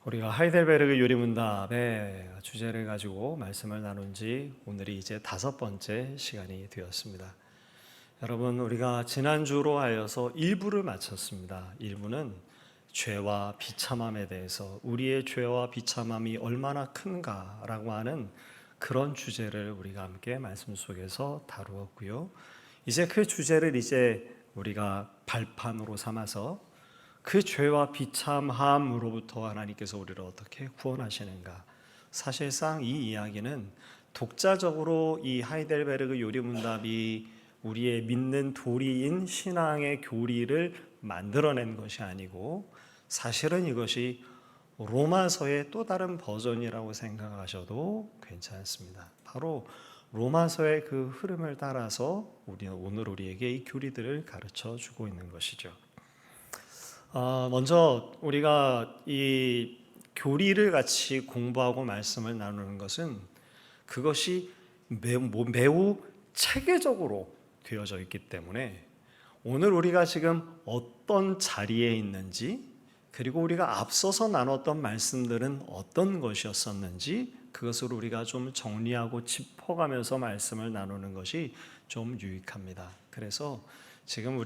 우리가 하이델베르그 요리문답의 주제를 가지고 말씀을 나눈 지 오늘이 이제 5번째 시간이 되었습니다. 여러분, 우리가 지난주로 하여서 1부를 마쳤습니다. 1부는 죄와 비참함에 대해서, 우리의 죄와 비참함이 얼마나 큰가라고 하는 그런 주제를 우리가 함께 말씀 속에서 다루었고요. 이제 그 주제를 우리가 발판으로 삼아서 그 죄와 비참함으로부터 하나님께서 우리를 어떻게 구원하시는가. 사실상 이 이야기는 독자적으로 이 하이델베르그 요리문답이 우리의 믿는 도리인 신앙의 교리를 만들어낸 것이 아니고, 사실은 이것이 로마서의 또 다른 버전이라고 생각하셔도 괜찮습니다. 바로 로마서의 그 흐름을 따라서 오늘 우리에게 이 교리들을 가르쳐 주고 있는 것이죠. 먼저 우리가 이 교리를 같이 공부하고 말씀을 나누는 것은 그것이 매우 체계적으로 되어져 있기 때문에 오늘 우리가 지금 어떤 자리에 있는지, 그리고 우리가 앞서서 나눴던 말씀들은 어떤 것이었었는지, 그것을 우리가 좀 정리하고 짚어가면서 말씀을 나누는 것이 좀 유익합니다. 그래서 지금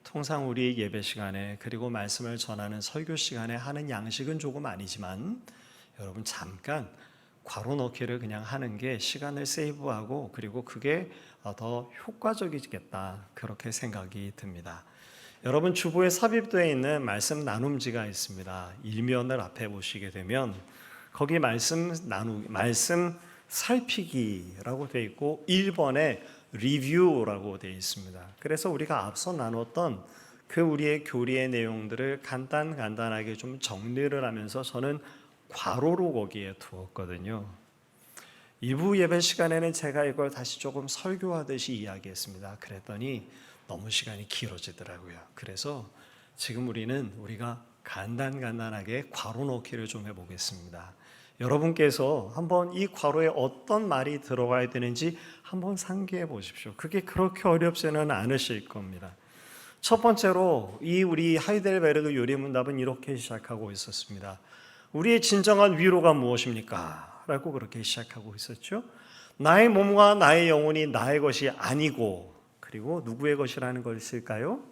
통상 우리 예배 시간에, 그리고 말씀을 전하는 설교 시간에 하는 양식은 조금 아니지만, 여러분 잠깐 괄호 넣기를 그냥 하는 게 시간을 세이브하고, 그리고 그게 더 효과적이겠다, 그렇게 생각이 듭니다. 여러분, 주보에 삽입되어 있는 말씀 나눔지가 있습니다. 일면을 앞에 보시게 되면 거기 말씀 살피기라고 되어 있고 1번에 리뷰라고 되어 있습니다. 그래서 우리가 앞서 나눴던 그 우리의 교리의 내용들을 간단하게 좀 정리를 하면서 저는 괄호로 거기에 두었거든요. 2부 예배 시간에는 제가 이걸 다시 조금 설교하듯이 이야기했습니다. 그랬더니 너무 시간이 길어지더라고요. 그래서 지금 우리가 간단하게 괄호 넣기를 좀 해보겠습니다. 여러분께서 한번 이 괄호에 어떤 말이 들어가야 되는지 한번 상기해 보십시오. 그게 그렇게 어렵지는 않으실 겁니다. 첫 번째로 우리 하이델베르그 요리문답은 이렇게 시작하고 있었습니다. 우리의 진정한 위로가 무엇입니까? 라고 그렇게 시작하고 있었죠. 나의 몸과 나의 영혼이 나의 것이 아니고, 그리고 누구의 것이라는 것일까요?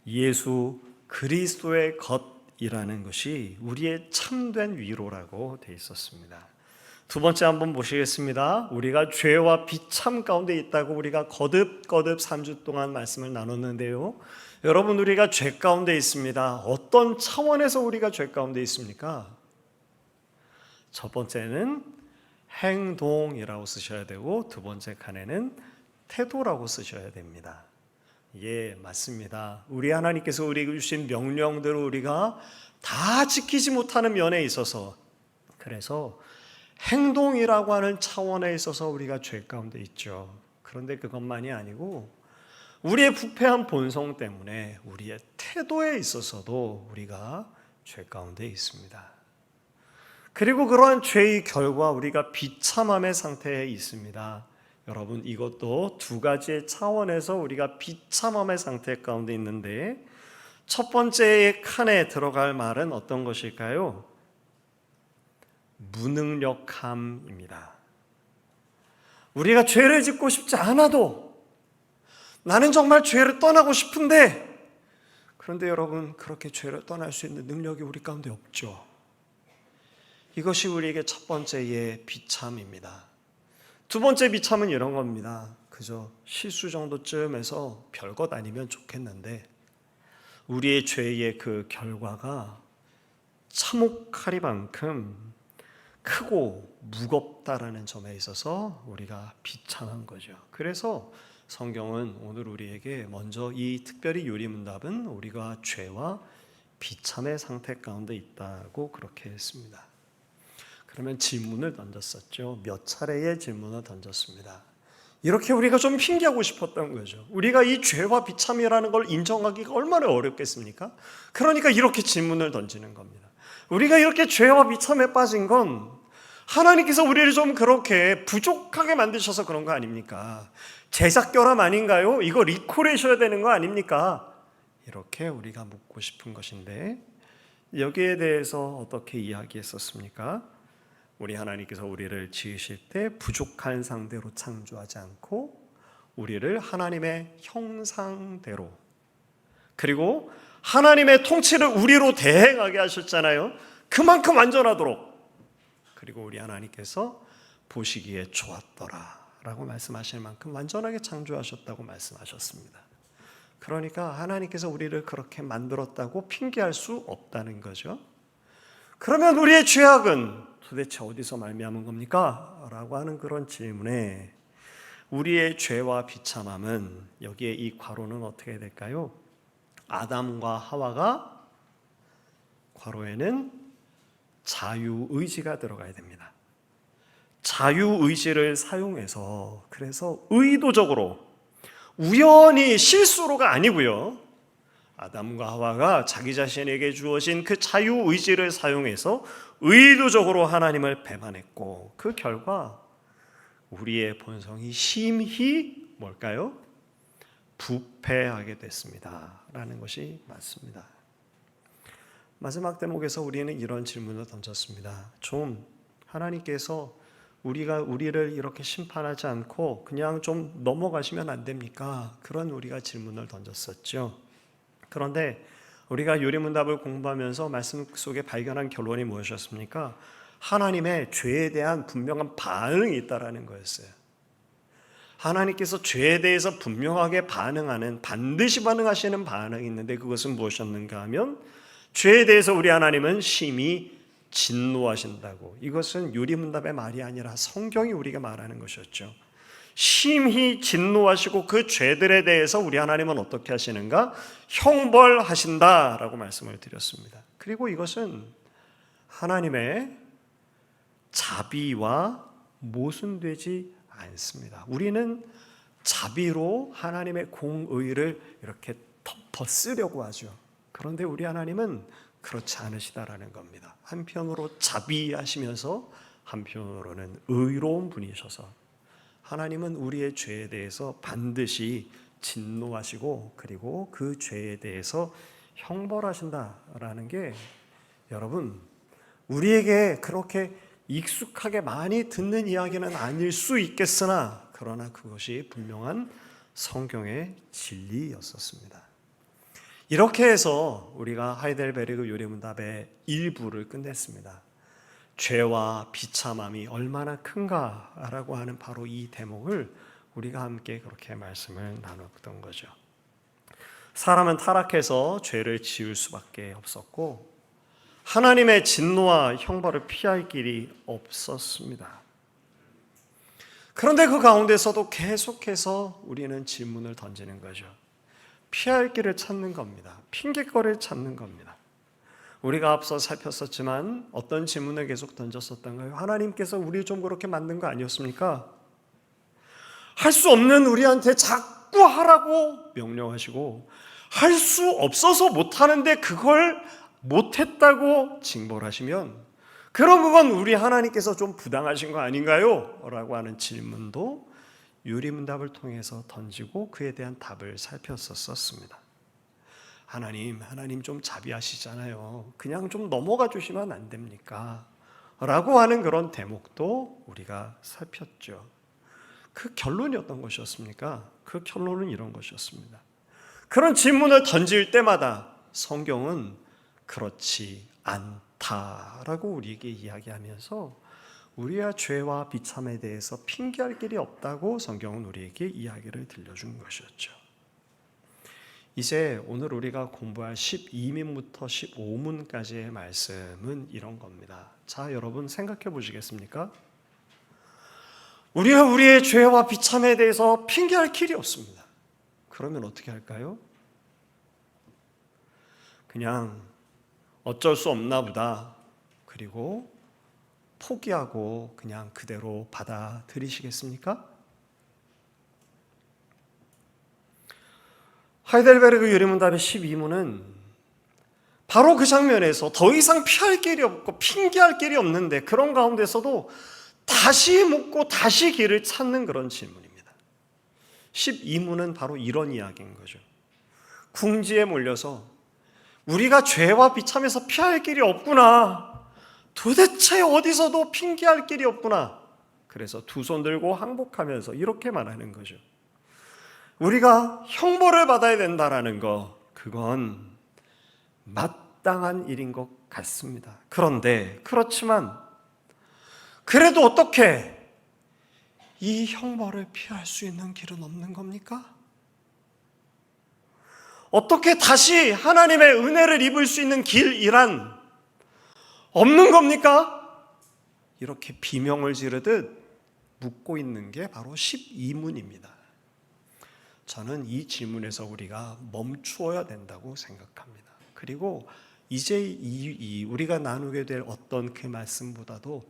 예수 그리스도의 것이라는 것이 우리의 참된 위로라고 되어 있었습니다. 두 번째 한번 보시겠습니다. 우리가 죄와 비참 가운데 있다고 우리가 거듭 3주 동안 말씀을 나눴는데요. 여러분, 우리가 죄 가운데 있습니다. 어떤 차원에서 우리가 죄 가운데 있습니까? 첫 번째는 행동이라고 쓰셔야 되고, 두 번째 칸에는 태도라고 쓰셔야 됩니다. 예, 맞습니다. 우리 하나님께서 우리에게 주신 명령대로 우리가 다 지키지 못하는 면에 있어서, 그래서 행동이라고 하는 차원에 있어서 우리가 죄 가운데 있죠. 그런데 그것만이 아니고 우리의 부패한 본성 때문에 우리의 태도에 있어서도 우리가 죄 가운데 있습니다. 그리고 그러한 죄의 결과 우리가 비참함의 상태에 있습니다. 여러분, 이것도 두 가지의 차원에서 우리가 비참함의 상태 가운데 있는데, 첫 번째 칸에 들어갈 말은 어떤 것일까요? 무능력함입니다. 우리가 죄를 짓고 싶지 않아도, 나는 정말 죄를 떠나고 싶은데, 그런데 여러분, 그렇게 죄를 떠날 수 있는 능력이 우리 가운데 없죠. 이것이 우리에게 첫 번째의 비참입니다. 두 번째 비참은 이런 겁니다. 그저 실수 정도쯤에서 별것 아니면 좋겠는데, 우리의 죄의 그 결과가 참혹하리만큼 크고 무겁다라는 점에 있어서 우리가 비참한 거죠. 그래서 성경은 오늘 우리에게 먼저 특별히 요리문답은 우리가 죄와 비참의 상태 가운데 있다고 그렇게 했습니다. 그러면 질문을 던졌었죠. 몇 차례의 질문을 던졌습니다. 이렇게 우리가 좀 핑계하고 싶었던 거죠. 우리가 이 죄와 비참이라는 걸 인정하기가 얼마나 어렵겠습니까? 그러니까 이렇게 질문을 던지는 겁니다. 우리가 이렇게 죄와 비참에 빠진 건 하나님께서 우리를 좀 그렇게 부족하게 만드셔서 그런 거 아닙니까? 제작 결함 아닌가요? 이거 리콜하셔야 되는 거 아닙니까? 이렇게 우리가 묻고 싶은 것인데 여기에 대해서 어떻게 이야기했었습니까? 우리 하나님께서 우리를 지으실 때 부족한 상대로 창조하지 않고 우리를 하나님의 형상대로, 그리고 하나님의 통치를 우리로 대행하게 하셨잖아요. 그만큼 완전하도록. 그리고 우리 하나님께서 보시기에 좋았더라 라고 말씀하실 만큼 완전하게 창조하셨다고 말씀하셨습니다. 그러니까 하나님께서 우리를 그렇게 만들었다고 핑계할 수 없다는 거죠. 그러면 우리의 죄악은 도대체 어디서 말미암은 겁니까? 라고 하는 그런 질문에 우리의 죄와 비참함은, 여기에 이 괄호는 어떻게 될까요? 아담과 하와가 괄호에는 자유의지가 들어가야 됩니다. 자유의지를 사용해서, 그래서 의도적으로, 우연히 실수로가 아니고요, 아담과 하와가 자기 자신에게 주어진 그 자유의지를 사용해서 의도적으로 하나님을 배반했고, 그 결과 우리의 본성이 심히 뭘까요? 부패하게 됐습니다 라는 것이 맞습니다. 마지막 대목에서 우리는 이런 질문을 던졌습니다. 좀 하나님께서 우리를 이렇게 심판하지 않고 그냥 좀 넘어가시면 안 됩니까? 그런 우리가 질문을 던졌었죠. 그런데 우리가 요리문답을 공부하면서 말씀 속에 발견한 결론이 무엇이었습니까? 하나님의 죄에 대한 분명한 반응이 있다라는 거였어요. 하나님께서 죄에 대해서 분명하게 반응하는, 반드시 반응하시는 반응이 있는데 그것은 무엇이었는가 하면 죄에 대해서 우리 하나님은 심히 진노하신다고. 이것은 요리문답의 말이 아니라 성경이 우리가 말하는 것이었죠. 심히 진노하시고 그 죄들에 대해서 우리 하나님은 어떻게 하시는가? 형벌하신다라고 말씀을 드렸습니다. 그리고 이것은 하나님의 자비와 모순되지 않습니다. 우리는 자비로 하나님의 공의를 이렇게 덮어 쓰려고 하죠. 그런데 우리 하나님은 그렇지 않으시다라는 겁니다. 한편으로 자비하시면서 한편으로는 의로운 분이셔서 하나님은 우리의 죄에 대해서 반드시 진노하시고 그리고 그 죄에 대해서 형벌하신다라는 게, 여러분, 우리에게 그렇게 익숙하게 많이 듣는 이야기는 아닐 수 있겠으나 그러나 그것이 분명한 성경의 진리였었습니다. 이렇게 해서 우리가 하이델베르그 요리문답의 일부를 끝냈습니다. 죄와 비참함이 얼마나 큰가라고 하는 바로 이 대목을 우리가 함께 그렇게 말씀을 나눴던 거죠. 사람은 타락해서 죄를 지을 수밖에 없었고 하나님의 진노와 형벌을 피할 길이 없었습니다. 그런데 그 가운데서도 계속해서 우리는 질문을 던지는 거죠. 피할 길을 찾는 겁니다. 핑계거리를 찾는 겁니다. 우리가 앞서 살폈었지만 어떤 질문을 계속 던졌었던가요? 하나님께서 우리 좀 그렇게 만든 거 아니었습니까? 할 수 없는 우리한테 자꾸 하라고 명령하시고 할 수 없어서 못하는데 그걸 못했다고 징벌하시면 그럼 그건 우리 하나님께서 좀 부당하신 거 아닌가요? 라고 하는 질문도 요리문답을 통해서 던지고 그에 대한 답을 살폈었습니다. 하나님 좀 자비하시잖아요. 그냥 좀 넘어가 주시면 안 됩니까? 라고 하는 그런 대목도 우리가 살폈죠. 그 결론이 어떤 것이었습니까? 그 결론은 이런 것이었습니다. 그런 질문을 던질 때마다 성경은 그렇지 않다라고 우리에게 이야기하면서 우리의 죄와 비참에 대해서 핑계할 길이 없다고 성경은 우리에게 이야기를 들려준 것이었죠. 이제 오늘 우리가 공부할 12문부터 15문까지의 말씀은 이런 겁니다. 자, 여러분 생각해 보시겠습니까? 우리가 우리의 죄와 비참에 대해서 핑계할 길이 없습니다. 그러면 어떻게 할까요? 그냥 어쩔 수 없나 보다. 그리고 포기하고 그냥 그대로 받아들이시겠습니까? 하이델베르그 요리문답의 12문은 바로 그 장면에서 더 이상 피할 길이 없고 핑계할 길이 없는데 그런 가운데서도 다시 묻고 다시 길을 찾는 그런 질문입니다. 12문은 바로 이런 이야기인 거죠. 궁지에 몰려서 우리가 죄와 비참에서 피할 길이 없구나. 도대체 어디서도 핑계할 길이 없구나. 그래서 두 손 들고 항복하면서 이렇게 말하는 거죠. 우리가 형벌을 받아야 된다라는 거, 그건 마땅한 일인 것 같습니다. 그런데 그렇지만 그래도 어떻게 이 형벌을 피할 수 있는 길은 없는 겁니까? 어떻게 다시 하나님의 은혜를 입을 수 있는 길이란 없는 겁니까? 이렇게 비명을 지르듯 묻고 있는 게 바로 12문입니다. 저는 이 질문에서 우리가 멈추어야 된다고 생각합니다. 그리고 이제 우리가 나누게 될 어떤 그 말씀보다도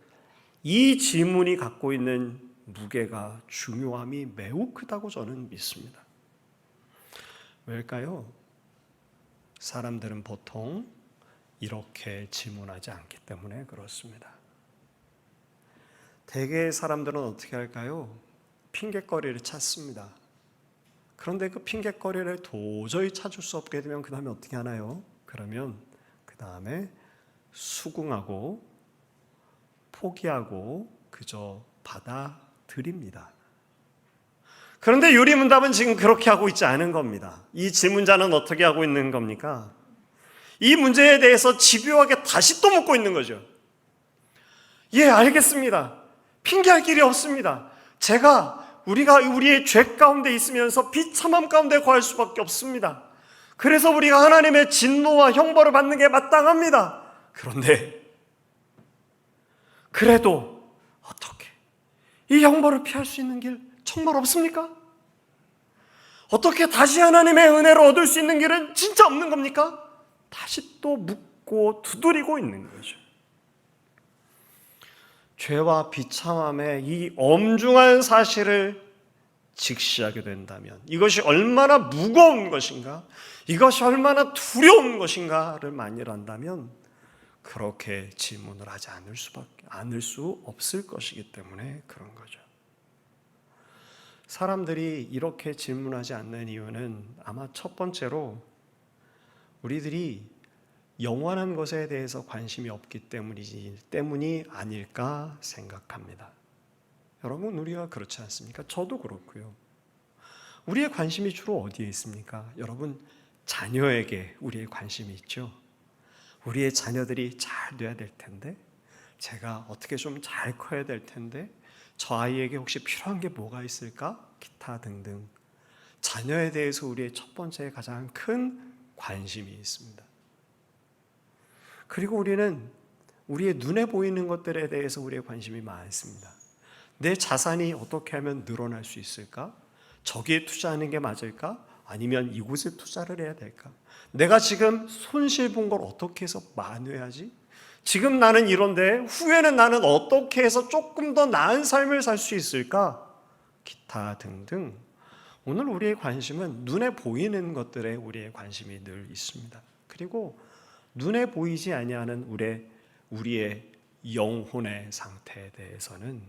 이 질문이 갖고 있는 무게가 중요함이 매우 크다고 저는 믿습니다. 왜일까요? 사람들은 보통 이렇게 질문하지 않기 때문에 그렇습니다. 대개의 사람들은 어떻게 할까요? 핑곗거리를 찾습니다. 그런데 그 핑곗거리를 도저히 찾을 수 없게 되면 그 다음에 어떻게 하나요? 그러면 그 다음에 수긍하고 포기하고 그저 받아들입니다. 그런데 유리문답은 지금 그렇게 하고 있지 않은 겁니다. 이 질문자는 어떻게 하고 있는 겁니까? 이 문제에 대해서 집요하게 다시 또 묻고 있는 거죠. 예, 알겠습니다. 핑계할 길이 없습니다. 우리가 우리의 죄 가운데 있으면서 비참함 가운데 거할 수밖에 없습니다. 그래서 우리가 하나님의 진노와 형벌을 받는 게 마땅합니다. 그런데 그래도 어떻게 이 형벌을 피할 수 있는 길 정말 없습니까? 어떻게 다시 하나님의 은혜를 얻을 수 있는 길은 진짜 없는 겁니까? 다시 또 묻고 두드리고 있는 거죠. 죄와 비참함의 이 엄중한 사실을 직시하게 된다면 이것이 얼마나 무거운 것인가, 이것이 얼마나 두려운 것인가를 만일한다면 그렇게 질문을 하지 않을 수 없을 것이기 때문에 그런 거죠. 사람들이 이렇게 질문하지 않는 이유는 아마 첫 번째로 우리들이 영원한 것에 대해서 관심이 없기 때문이 아닐까 생각합니다. 여러분, 우리가 그렇지 않습니까? 저도 그렇고요. 우리의 관심이 주로 어디에 있습니까? 여러분, 자녀에게 우리의 관심이 있죠. 우리의 자녀들이 잘 돼야 될 텐데, 제가 어떻게 좀 잘 커야 될 텐데, 저 아이에게 혹시 필요한 게 뭐가 있을까? 기타 등등. 자녀에 대해서 우리의 첫 번째 가장 큰 관심이 있습니다. 그리고 우리는 우리의 눈에 보이는 것들에 대해서 우리의 관심이 많습니다. 내 자산이 어떻게 하면 늘어날 수 있을까? 저기에 투자하는 게 맞을까? 아니면 이곳에 투자를 해야 될까? 내가 지금 손실 본 걸 어떻게 해서 만회하지? 지금 나는 이런데 후에는 나는 어떻게 해서 조금 더 나은 삶을 살 수 있을까? 기타 등등. 오늘 우리의 관심은 눈에 보이는 것들에 우리의 관심이 늘 있습니다. 그리고 눈에 보이지 아니하는 우리의 영혼의 상태에 대해서는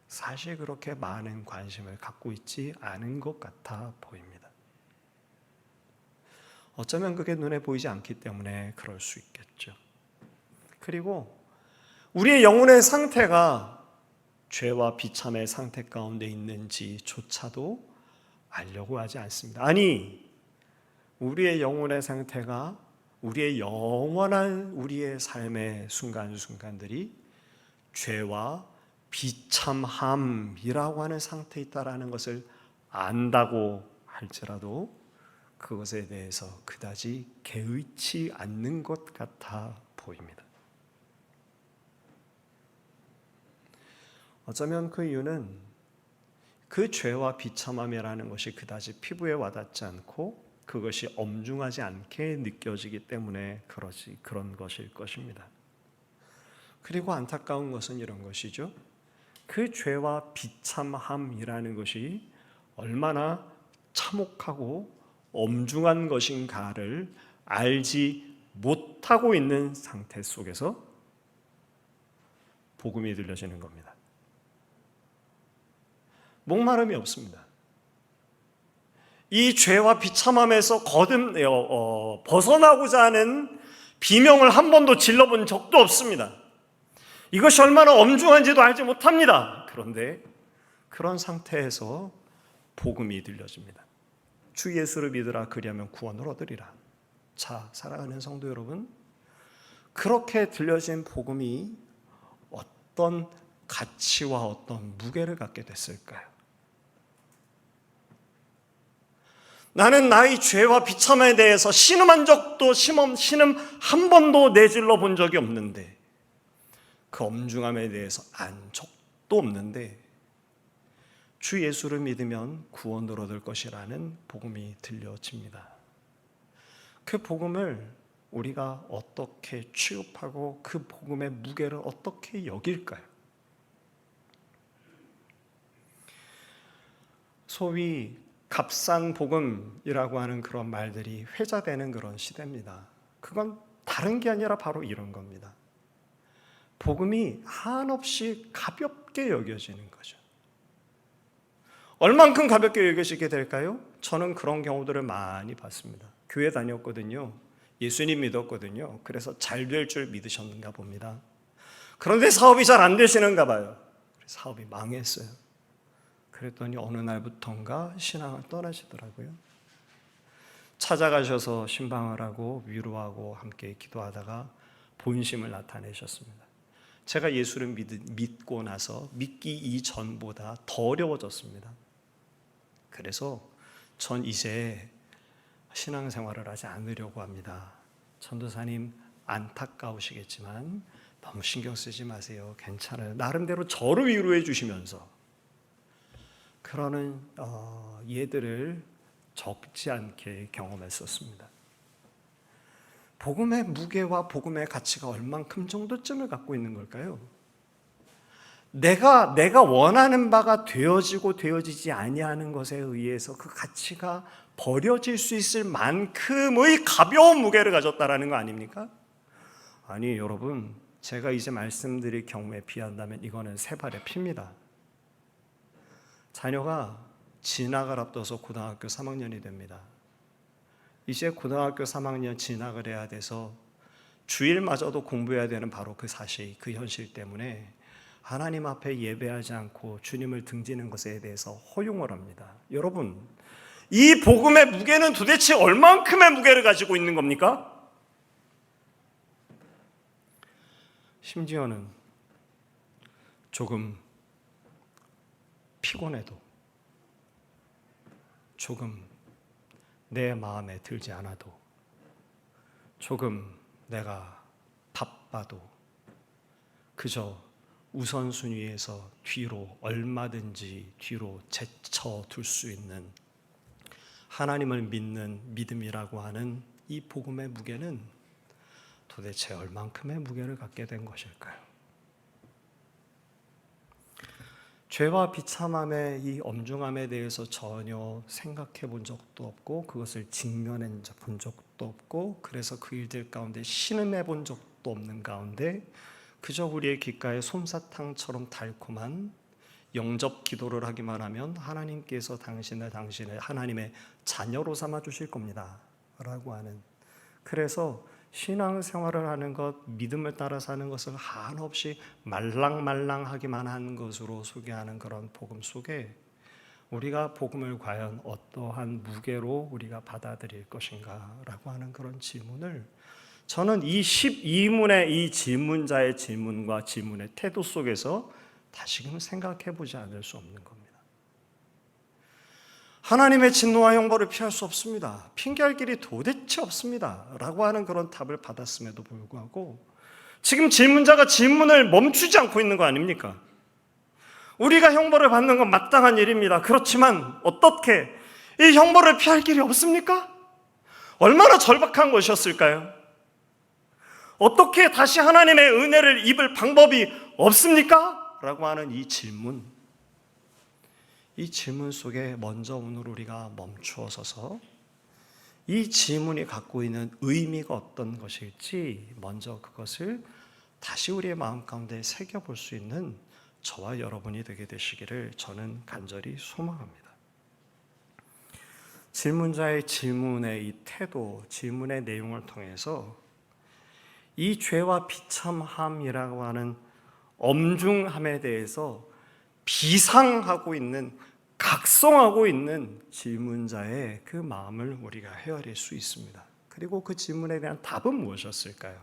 사실 그렇게 많은 관심을 갖고 있지 않은 것 같아 보입니다. 어쩌면 그게 눈에 보이지 않기 때문에 그럴 수 있겠죠. 그리고 우리의 영혼의 상태가 죄와 비참의 상태 가운데 있는지조차도 알려고 하지 않습니다. 아니, 우리의 영혼의 상태가 우리의 영원한 우리의 삶의 순간순간들이 죄와 비참함이라고 하는 상태에 있다라는 것을 안다고 할지라도 그것에 대해서 그다지 개의치 않는 것 같아 보입니다. 어쩌면 그 이유는 그 죄와 비참함이라는 것이 그다지 피부에 와닿지 않고 그것이 엄중하지 않게 느껴지기 때문에 그런 것일 것입니다. 그리고 안타까운 것은 이런 것이죠. 그 죄와 비참함이라는 것이 얼마나 참혹하고 엄중한 것인가를 알지 못하고 있는 상태 속에서 복음이 들려지는 겁니다. 목마름이 없습니다. 이 죄와 비참함에서 벗어나고자 하는 비명을 한 번도 질러본 적도 없습니다. 이것이 얼마나 엄중한지도 알지 못합니다. 그런데 그런 상태에서 복음이 들려집니다. 주 예수를 믿으라, 그리하면 구원을 얻으리라. 자, 사랑하는 성도 여러분, 그렇게 들려진 복음이 어떤 가치와 어떤 무게를 갖게 됐을까요? 나는 나의 죄와 비참에 대해서 신음한 적도 신음 한 번도 내질러 본 적이 없는데, 그 엄중함에 대해서 안 적도 없는데, 주 예수를 믿으면 구원을 얻을 것이라는 복음이 들려집니다. 그 복음을 우리가 어떻게 취급하고 그 복음의 무게를 어떻게 여길까요? 소위 값싼 복음이라고 하는 그런 말들이 회자되는 그런 시대입니다. 그건 다른 게 아니라 바로 이런 겁니다. 복음이 한없이 가볍게 여겨지는 거죠. 얼만큼 가볍게 여겨지게 될까요? 저는 그런 경우들을 많이 봤습니다. 교회 다녔거든요. 예수님 믿었거든요. 그래서 잘 될 줄 믿으셨는가 봅니다. 그런데 사업이 잘 안 되시는가 봐요. 사업이 망했어요. 그랬더니 어느 날부턴가 신앙을 떠나시더라고요. 찾아가셔서 신방을 하고 위로하고 함께 기도하다가 본심을 나타내셨습니다. 제가 예수를 믿고 나서 믿기 이전보다 더 어려워졌습니다. 그래서 전 이제 신앙생활을 하지 않으려고 합니다. 전도사님 안타까우시겠지만 너무 신경 쓰지 마세요. 괜찮아요. 나름대로 저를 위로해 주시면서 그러는 예들을 적지 않게 경험했었습니다. 복음의 무게와 복음의 가치가 얼만큼 정도쯤을 갖고 있는 걸까요? 내가 원하는 바가 되어지고 되어지지 아니하는 것에 의해서 그 가치가 버려질 수 있을 만큼의 가벼운 무게를 가졌다라는 거 아닙니까? 아니 여러분, 제가 이제 말씀드릴 경우에 비한다면 이거는 세 발의 피입니다. 자녀가 진학을 앞둬서 고등학교 3학년이 됩니다. 이제 고등학교 3학년 진학을 해야 돼서 주일마저도 공부해야 되는 바로 그 사실, 그 현실 때문에 하나님 앞에 예배하지 않고 주님을 등지는 것에 대해서 허용을 합니다. 여러분, 이 복음의 무게는 도대체 얼만큼의 무게를 가지고 있는 겁니까? 심지어는 조금 피곤해도, 조금 내 마음에 들지 않아도, 조금 내가 바빠도 그저 우선순위에서 뒤로 얼마든지 뒤로 제쳐둘 수 있는 하나님을 믿는 믿음이라고 하는 이 복음의 무게는 도대체 얼만큼의 무게를 갖게 된 것일까요? 죄와 비참함의 이 엄중함에 대해서 전혀 생각해 본 적도 없고 그것을 직면해 본 적도 없고 그래서 그 일들 가운데 신음해 본 적도 없는 가운데 그저 우리의 귓가에 솜사탕처럼 달콤한 영접 기도를 하기만 하면 하나님께서 당신을 하나님의 자녀로 삼아 주실 겁니다 라고 하는, 그래서 신앙생활을 하는 것, 믿음을 따라 사는 것을 한없이 말랑말랑하기만 한 것으로 소개하는 그런 복음 속에 우리가 복음을 과연 어떠한 무게로 우리가 받아들일 것인가 라고 하는 그런 질문을 저는 이 12문의 이 질문자의 질문과 질문의 태도 속에서 다시금 생각해 보지 않을 수 없는 겁니다. 하나님의 진노와 형벌을 피할 수 없습니다. 핑계할 길이 도대체 없습니다 라고 하는 그런 답을 받았음에도 불구하고 지금 질문자가 질문을 멈추지 않고 있는 거 아닙니까? 우리가 형벌을 받는 건 마땅한 일입니다. 그렇지만 어떻게 이 형벌을 피할 길이 없습니까? 얼마나 절박한 것이었을까요? 어떻게 다시 하나님의 은혜를 입을 방법이 없습니까? 라고 하는 이 질문 속에 먼저 오늘 우리가 멈추어 서서 이 지문이 갖고 있는 의미가 어떤 것일지 먼저 그것을 다시 우리의 마음 가운데 새겨볼 수 있는 저와 여러분이 되게 되시기를 저는 간절히 소망합니다. 질문자의 질문의 이 태도, 질문의 내용을 통해서 이 죄와 비참함이라고 하는 엄중함에 대해서 비상하고 있는, 각성하고 있는 질문자의 그 마음을 우리가 헤아릴 수 있습니다. 그리고 그 질문에 대한 답은 무엇이었을까요?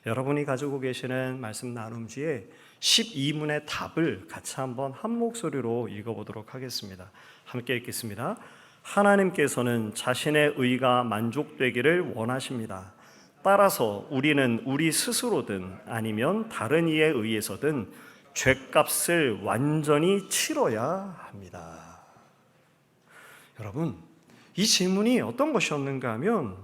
여러분이 가지고 계시는 말씀 나눔지에 12문의 답을 같이 한번 한 목소리로 읽어보도록 하겠습니다. 함께 읽겠습니다. 하나님께서는 자신의 의가 만족되기를 원하십니다. 따라서 우리는 우리 스스로든 아니면 다른 이에 의해서든 죗값을 완전히 치러야 합니다. 여러분, 이 질문이 어떤 것이었는가 하면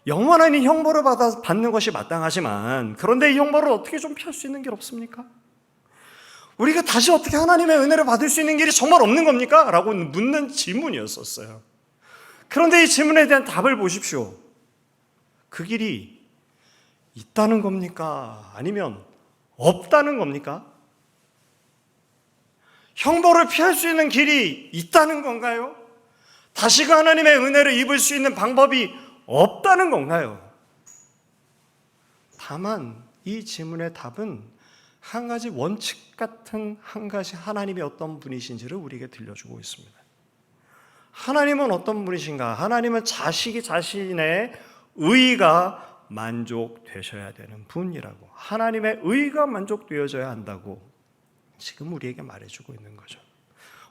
영원한 이 형벌을 받는 것이 마땅하지만 그런데 이 형벌을 어떻게 좀 피할 수 있는 길 없습니까? 우리가 다시 어떻게 하나님의 은혜를 받을 수 있는 길이 정말 없는 겁니까? 라고 묻는 질문이었었어요. 그런데 이 질문에 대한 답을 보십시오. 그 길이 있다는 겁니까? 아니면 없다는 겁니까? 형벌을 피할 수 있는 길이 있다는 건가요? 다시금 하나님의 은혜를 입을 수 있는 방법이 없다는 건가요? 다만 이 질문의 답은 한 가지 원칙 같은 한 가지 하나님이 어떤 분이신지를 우리에게 들려주고 있습니다. 하나님은 어떤 분이신가? 하나님은 자신의 의가 만족되셔야 되는 분이라고, 하나님의 의가 만족되어져야 한다고 지금 우리에게 말해주고 있는 거죠.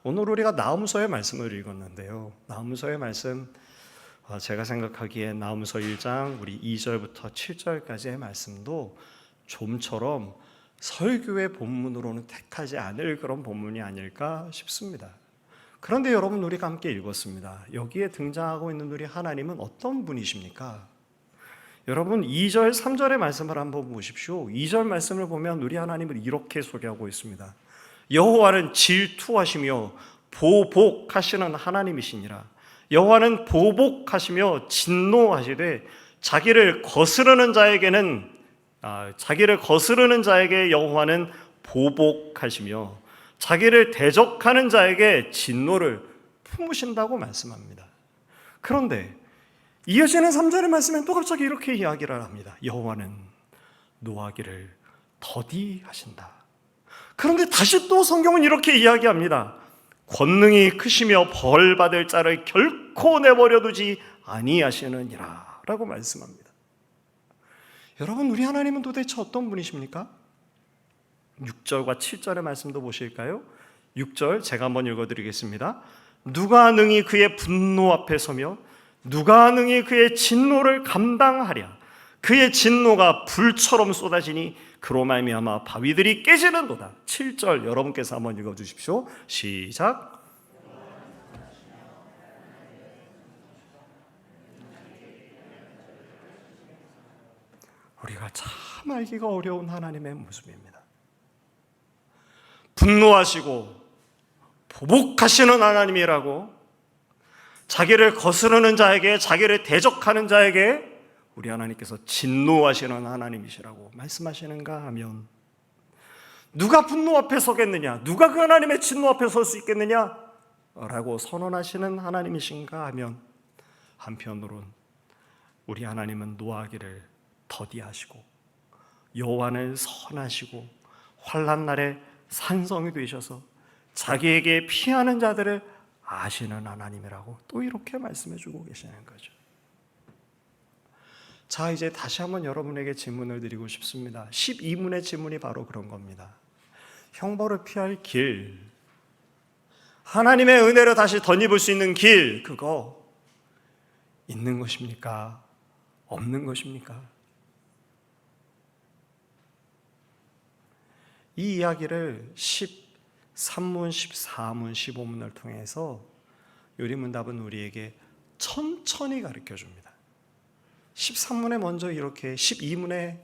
오늘 우리가 나훔서의 말씀을 읽었는데요. 나훔서의 말씀, 제가 생각하기에 나훔서 1장 우리 2절부터 7절까지의 말씀도 좀처럼 설교의 본문으로는 택하지 않을 그런 본문이 아닐까 싶습니다. 그런데 여러분, 우리가 함께 읽었습니다. 여기에 등장하고 있는 우리 하나님은 어떤 분이십니까? 여러분, 2절, 3절의 말씀을 한번 보십시오. 2절 말씀을 보면 우리 하나님을 이렇게 소개하고 있습니다. 여호와는 질투하시며 보복하시는 하나님이시니라. 여호와는 보복하시며 진노하시되 자기를 거스르는 자에게 여호와는 보복하시며 자기를 대적하는 자에게 진노를 품으신다고 말씀합니다. 그런데 이어지는 3절의 말씀엔 또 갑자기 이렇게 이야기를 합니다. 여호와는 노하기를 더디하신다. 그런데 다시 또 성경은 이렇게 이야기합니다. 권능이 크시며 벌받을 자를 결코 내버려 두지 아니하시느니라 라고 말씀합니다. 여러분, 우리 하나님은 도대체 어떤 분이십니까? 6절과 7절의 말씀도 보실까요? 6절 제가 한번 읽어드리겠습니다. 누가 능히 그의 분노 앞에 서며 누가 능히 그의 진노를 감당하랴. 그의 진노가 불처럼 쏟아지니 그로 말미암아 바위들이 깨지는도다. 7절 여러분께서 한번 읽어주십시오. 시작. 우리가 참 알기가 어려운 하나님의 모습입니다. 분노하시고 보복하시는 하나님이라고, 자기를 거스르는 자에게, 자기를 대적하는 자에게 우리 하나님께서 진노하시는 하나님이시라고 말씀하시는가 하면, 누가 분노 앞에 서겠느냐, 누가 그 하나님의 진노 앞에 설 수 있겠느냐 라고 선언하시는 하나님이신가 하면, 한편으론 우리 하나님은 노하기를 더디하시고 여호와는 선하시고 환난 날에 산성이 되셔서 자기에게 피하는 자들을 아시는 하나님이라고 또 이렇게 말씀해 주고 계시는 거죠. 자, 이제 다시 한번 여러분에게 질문을 드리고 싶습니다. 12문의 질문이 바로 그런 겁니다. 형벌을 피할 길, 하나님의 은혜를 다시 덧입을 수 있는 길, 그거 있는 것입니까? 없는 것입니까? 이 이야기를 13문, 14문, 15문을 통해서 요리문답은 우리에게 천천히 가르쳐 줍니다. 13문에 먼저 이렇게 12문에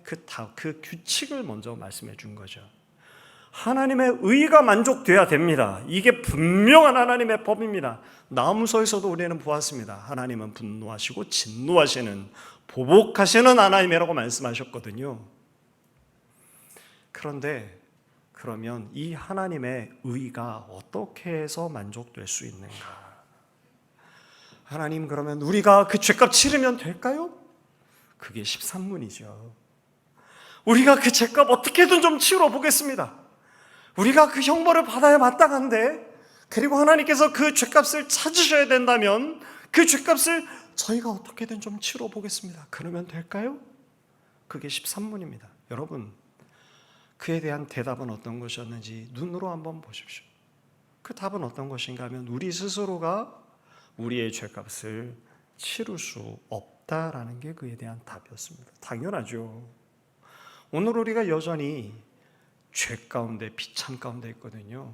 그 규칙을 먼저 말씀해 준 거죠. 하나님의 의가 만족돼야 됩니다. 이게 분명한 하나님의 법입니다. 나무서에서도 우리는 보았습니다. 하나님은 분노하시고 진노하시는, 보복하시는 하나님이라고 말씀하셨거든요. 그런데 그러면 이 하나님의 의가 어떻게 해서 만족될 수 있는가? 하나님, 그러면 우리가 그 죄값 치르면 될까요? 그게 13문이죠. 우리가 그 죄값 어떻게든 좀 치러 보겠습니다. 우리가 그 형벌을 받아야 마땅한데, 그리고 하나님께서 그 죄값을 찾으셔야 된다면 그 죄값을 저희가 어떻게든 좀 치러 보겠습니다. 그러면 될까요? 그게 13문입니다. 여러분, 그에 대한 대답은 어떤 것이었는지 눈으로 한번 보십시오. 그 답은 어떤 것인가 하면 우리 스스로가 우리의 죄값을 치를 수 없다라는 게 그에 대한 답이었습니다. 당연하죠. 오늘 우리가 여전히 죄 가운데, 비참 가운데 있거든요.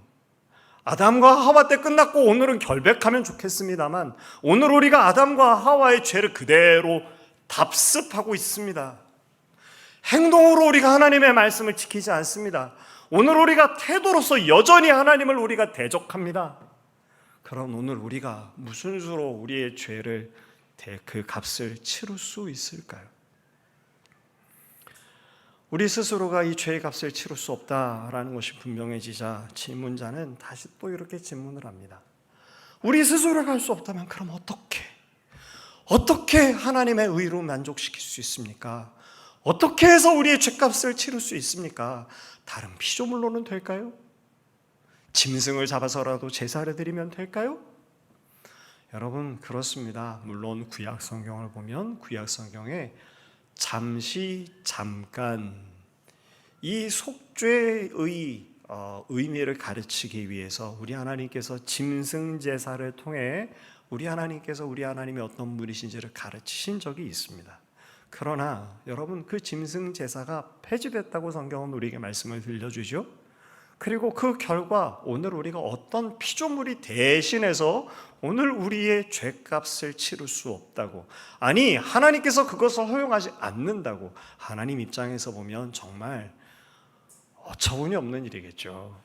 아담과 하와 때 끝났고 오늘은 결백하면 좋겠습니다만, 오늘 우리가 아담과 하와의 죄를 그대로 답습하고 있습니다. 행동으로 우리가 하나님의 말씀을 지키지 않습니다. 오늘 우리가 태도로서 여전히 하나님을 우리가 대적합니다. 그럼 오늘 우리가 무슨 수로 우리의 죄를, 그 값을 치를 수 있을까요? 우리 스스로가 이 죄의 값을 치를 수 없다라는 것이 분명해지자 질문자는 다시 또 이렇게 질문을 합니다. 우리 스스로가 할 수 없다면 그럼 어떻게 하나님의 의로 만족시킬 수 있습니까? 어떻게 해서 우리의 죄값을 치를 수 있습니까? 다른 피조물로는 될까요? 짐승을 잡아서라도 제사를 드리면 될까요? 여러분, 그렇습니다. 물론 구약 성경을 보면 구약 성경에 잠시, 잠깐 이 속죄의 의미를 가르치기 위해서 우리 하나님께서 짐승 제사를 통해 우리 하나님께서 우리 하나님이 어떤 분이신지를 가르치신 적이 있습니다. 그러나 여러분, 그 짐승 제사가 폐지됐다고 성경은 우리에게 말씀을 들려주죠. 그리고 그 결과 오늘 우리가 어떤 피조물이 대신해서 오늘 우리의 죄값을 치를 수 없다고, 아니 하나님께서 그것을 허용하지 않는다고, 하나님 입장에서 보면 정말 어처구니 없는 일이겠죠.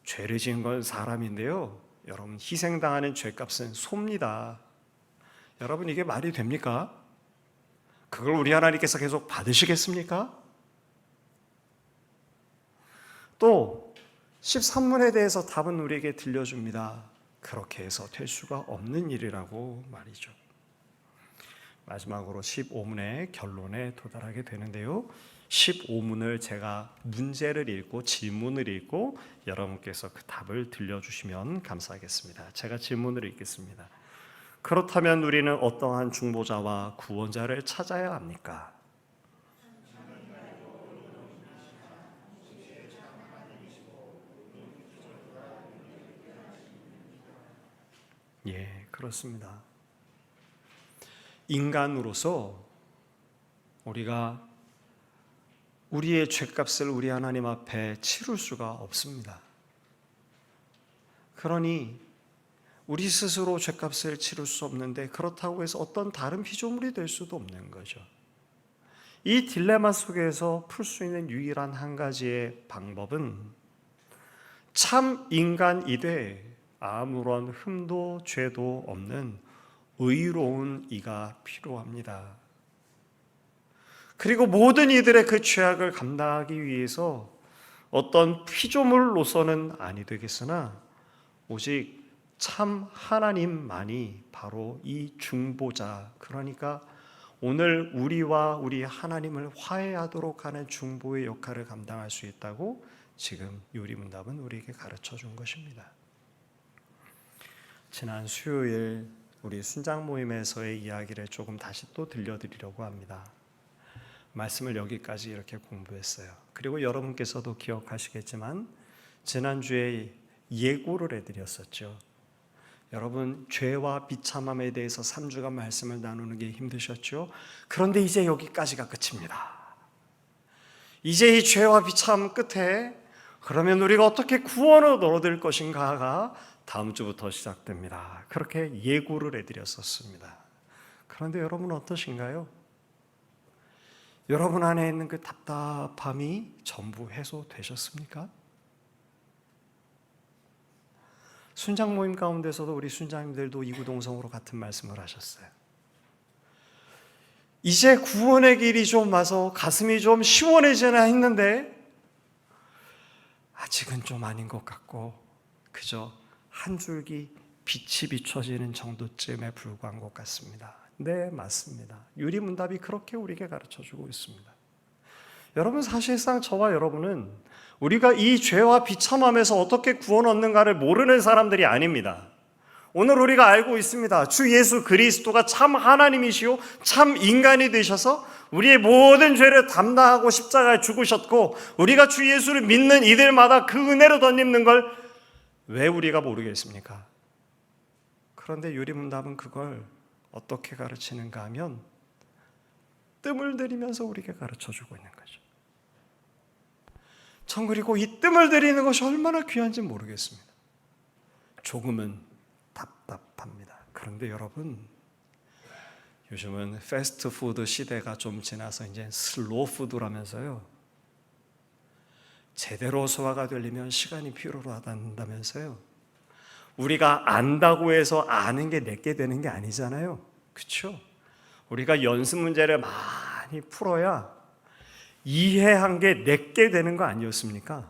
죄를 지은 건 사람인데요, 여러분, 희생당하는 죄값은 소입니다. 여러분, 이게 말이 됩니까? 그걸 우리 하나님께서 계속 받으시겠습니까? 또 13문에 대해서 답은 우리에게 들려줍니다. 그렇게 해서 될 수가 없는 일이라고 말이죠. 마지막으로 15문의 결론에 도달하게 되는데요, 15문을 제가 문제를 읽고 질문을 읽고 여러분께서 그 답을 들려주시면 감사하겠습니다. 제가 질문을 읽겠습니다. 그렇다면 우리는 어떠한 중보자와 구원자를 찾아야 합니까? 예, 그렇습니다. 인간으로서 우리가 우리의 죄값을 우리 하나님 앞에 치룰 수가 없습니다. 그러니 우리 스스로 죄값을 치룰 수 없는데, 그렇다고 해서 어떤 다른 피조물이 될 수도 없는 거죠. 이 딜레마 속에서 풀 수 있는 유일한 한 가지의 방법은 참 인간이되 아무런 흠도 죄도 없는 의로운 이가 필요합니다. 그리고 모든 이들의 그 죄악을 감당하기 위해서 어떤 피조물로서는 아니 되겠으나 오직 참 하나님만이 바로 이 중보자, 그러니까 오늘 우리와 우리 하나님을 화해하도록 하는 중보의 역할을 감당할 수 있다고 지금 요리문답은 우리에게 가르쳐 준 것입니다. 지난 수요일 우리 순장 모임에서의 이야기를 조금 다시 또 들려드리려고 합니다. 말씀을 여기까지 이렇게 공부했어요. 그리고 여러분께서도 기억하시겠지만 지난주에 예고를 해드렸었죠. 여러분, 죄와 비참함에 대해서 3주간 말씀을 나누는 게 힘드셨죠? 그런데 이제 여기까지가 끝입니다. 이제 이 죄와 비참 끝에 그러면 우리가 어떻게 구원을 얻을 것인가가 다음 주부터 시작됩니다. 그렇게 예고를 해드렸었습니다. 그런데 여러분은 어떠신가요? 여러분 안에 있는 그 답답함이 전부 해소되셨습니까? 순장 모임 가운데서도 우리 순장님들도 이구동성으로 같은 말씀을 하셨어요. 이제 구원의 길이 좀 와서 가슴이 좀 시원해지나 했는데 아직은 좀 아닌 것 같고 그저 한 줄기 빛이 비춰지는 정도쯤에 불과한 것 같습니다. 네, 맞습니다. 유리문답이 그렇게 우리에게 가르쳐주고 있습니다. 여러분, 사실상 저와 여러분은 우리가 이 죄와 비참함에서 어떻게 구원 얻는가를 모르는 사람들이 아닙니다. 오늘 우리가 알고 있습니다. 주 예수 그리스도가 참 하나님이시요 참 인간이 되셔서 우리의 모든 죄를 담당하고 십자가에 죽으셨고 우리가 주 예수를 믿는 이들마다 그 은혜로 덧입는 걸 왜 우리가 모르겠습니까? 그런데 유리문답은 그걸 어떻게 가르치는가 하면 뜸을 들이면서 우리에게 가르쳐주고 있는 거죠. 전 그리고 이 뜸을 들이는 것이 얼마나 귀한지 모르겠습니다. 조금은 답답합니다. 그런데 여러분, 요즘은 패스트푸드 시대가 좀 지나서 이제 슬로우푸드라면서요. 제대로 소화가 되려면 시간이 필요하다면서요. 우리가 안다고 해서 아는 게 내게 되는 게 아니잖아요. 그렇죠? 우리가 연습 문제를 많이 풀어야 이해한 게 내게 되는 거 아니었습니까?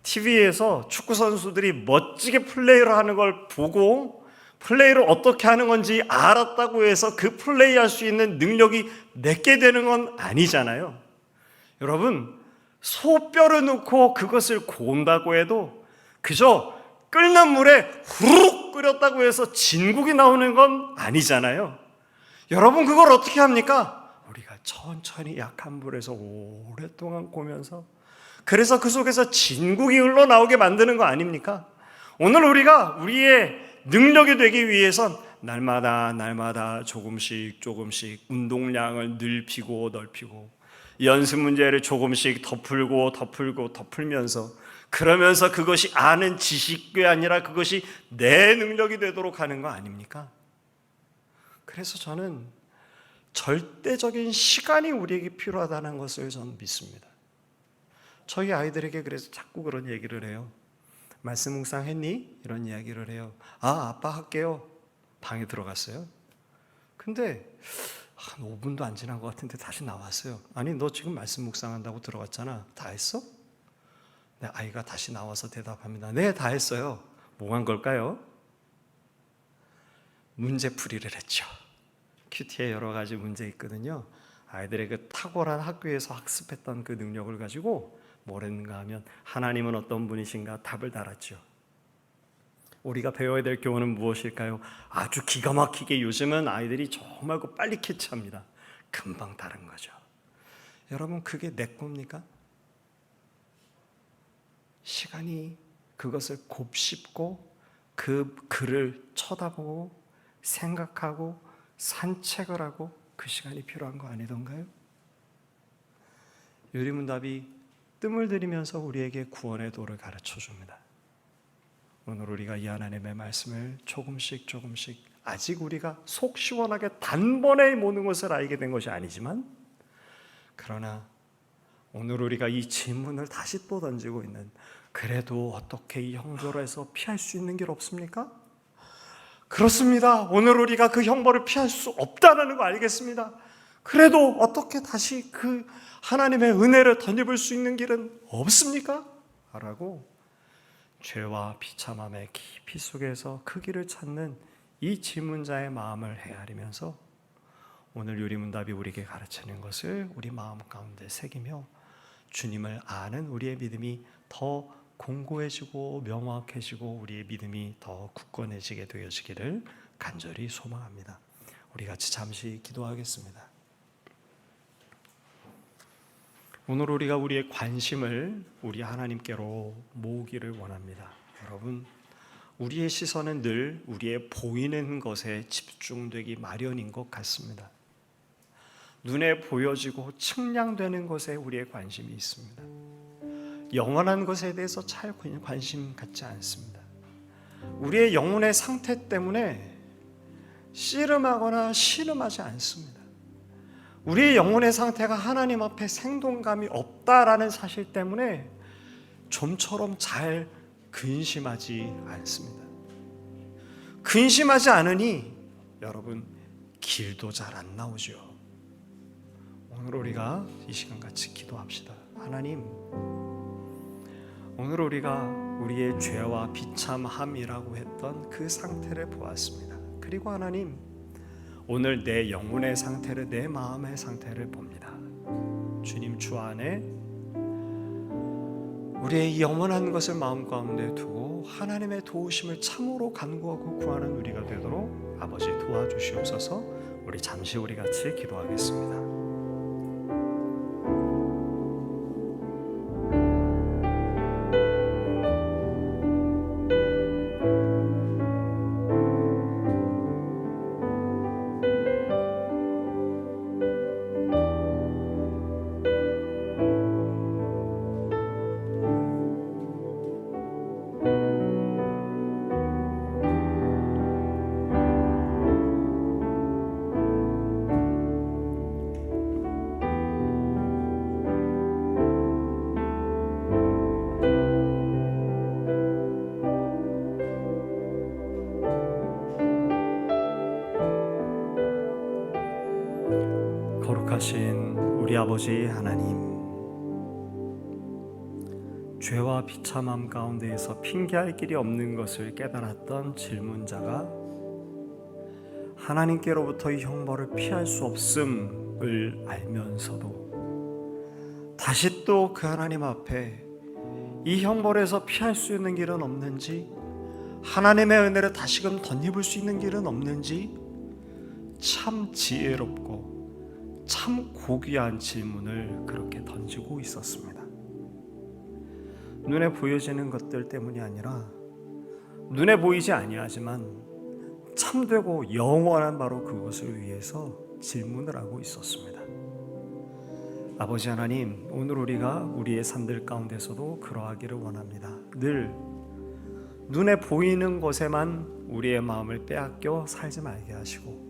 TV에서 축구 선수들이 멋지게 플레이를 하는 걸 보고 플레이를 어떻게 하는 건지 알았다고 해서 그 플레이할 수 있는 능력이 내게 되는 건 아니잖아요. 여러분, 소뼈를 넣고 그것을 고운다고 해도 그저 끓는 물에 후룩 끓였다고 해서 진국이 나오는 건 아니잖아요. 여러분, 그걸 어떻게 합니까? 우리가 천천히 약한 불에서 오랫동안 구우면서 그래서 그 속에서 진국이 흘러나오게 만드는 거 아닙니까? 오늘 우리가 우리의 능력이 되기 위해선 날마다 조금씩 운동량을 넓히고 연습 문제를 조금씩 더 풀면서 그러면서 그것이 아는 지식이 아니라 그것이 내 능력이 되도록 하는 거 아닙니까? 그래서 저는 절대적인 시간이 우리에게 필요하다는 것을 저는 믿습니다. 저희 아이들에게 그래서 자꾸 그런 얘기를 해요. 말씀 묵상했니? 이런 이야기를 해요. 아빠 할게요. 방에 들어갔어요. 근데 한 5분도 안 지난 것 같은데 다시 나왔어요. 아니, 너 지금 말씀 묵상한다고 들어갔잖아. 다 했어? 네, 아이가 다시 나와서 대답합니다. 네, 다 했어요. 뭐 한 걸까요? 문제풀이를 했죠. 큐티에 여러 가지 문제 있거든요. 아이들의 그 탁월한 학교에서 학습했던 그 능력을 가지고 뭘 했는가 하면 하나님은 어떤 분이신가 답을 달았죠. 우리가 배워야 될 교훈은 무엇일까요? 아주 기가 막히게 요즘은 아이들이 정말 빨리 캐치합니다. 금방 다른 거죠. 여러분, 그게 내 겁니까? 시간이 그것을 곱씹고 그 글을 쳐다보고 생각하고 산책을 하고 그 시간이 필요한 거 아니던가요? 유리문답이 뜸을 들이면서 우리에게 구원의 도를 가르쳐 줍니다. 오늘 우리가 이 하나님의 말씀을 조금씩 아직 우리가 속 시원하게 단번에 모든 것을 알게 된 것이 아니지만 그러나 오늘 우리가 이 질문을 다시 또 던지고 있는 그래도 어떻게 이 형벌에서 피할 수 있는 길 없습니까? 그렇습니다. 오늘 우리가 그 형벌을 피할 수 없다는 거 알겠습니다. 그래도 어떻게 다시 그 하나님의 은혜를 덧입을 수 있는 길은 없습니까? 라고 죄와 비참함의 깊이 속에서 그 길을 찾는 이 질문자의 마음을 헤아리면서 오늘 유리문답이 우리에게 가르치는 것을 우리 마음 가운데 새기며 주님을 아는 우리의 믿음이 더 공고해지고 명확해지고 우리의 믿음이 더 굳건해지게 되어지기를 간절히 소망합니다. 우리 같이 잠시 기도하겠습니다. 오늘 우리가 우리의 관심을 우리 하나님께로 모으기를 원합니다. 여러분, 우리의 시선은 늘 우리의 보이는 것에 집중되기 마련인 것 같습니다. 눈에 보여지고 측량되는 것에 우리의 관심이 있습니다. 영원한 것에 대해서 잘 관심 갖지 않습니다. 우리의 영혼의 상태 때문에 씨름하거나 씨름하지 않습니다. 우리의 영혼의 상태가 하나님 앞에 생동감이 없다라는 사실 때문에 좀처럼 잘 근심하지 않습니다. 근심하지 않으니 여러분 길도 잘 안 나오죠. 오늘 우리가 이 시간 같이 기도합시다. 하나님, 오늘 우리가 우리의 죄와 비참함이라고 했던 그 상태를 보았습니다. 그리고 하나님, 오늘 내 영혼의 상태를, 내 마음의 상태를 봅니다. 주님, 주 안에 우리의 영원한 것을 마음 가운데 두고 하나님의 도우심을 참으로 간구하고 구하는 우리가 되도록 아버지 도와주시옵소서. 우리 잠시 우리 같이 기도하겠습니다. 거룩하신 우리 아버지 하나님, 죄와 비참함 가운데에서 핑계할 길이 없는 것을 깨달았던 질문자가 하나님께로부터의 형벌을 피할 수 없음을 알면서도 다시 또 그 하나님 앞에 이 형벌에서 피할 수 있는 길은 없는지, 하나님의 은혜를 다시금 덧입을 수 있는 길은 없는지 참 지혜롭고 참 고귀한 질문을 그렇게 던지고 있었습니다. 눈에 보여지는 것들 때문이 아니라 눈에 보이지 아니하지만 참되고 영원한 바로 그것을 위해서 질문을 하고 있었습니다. 아버지 하나님, 오늘 우리가 우리의 삶들 가운데서도 그러하기를 원합니다. 늘 눈에 보이는 것에만 우리의 마음을 빼앗겨 살지 말게 하시고,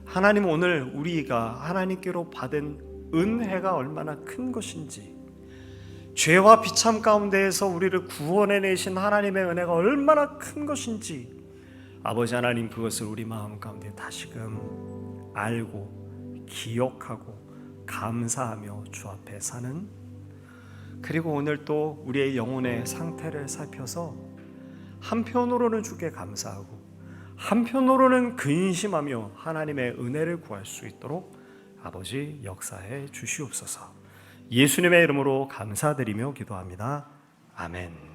하나님, 오늘 우리가 하나님께로 받은 은혜가 얼마나 큰 것인지, 죄와 비참 가운데에서 우리를 구원해내신 하나님의 은혜가 얼마나 큰 것인지 아버지 하나님, 그것을 우리 마음 가운데 다시금 알고 기억하고 감사하며 주 앞에 사는, 그리고 오늘 또 우리의 영혼의 상태를 살펴서 한편으로는 주께 감사하고 한편으로는 근심하며 하나님의 은혜를 구할 수 있도록 아버지 역사해 주시옵소서. 예수님의 이름으로 감사드리며 기도합니다. 아멘.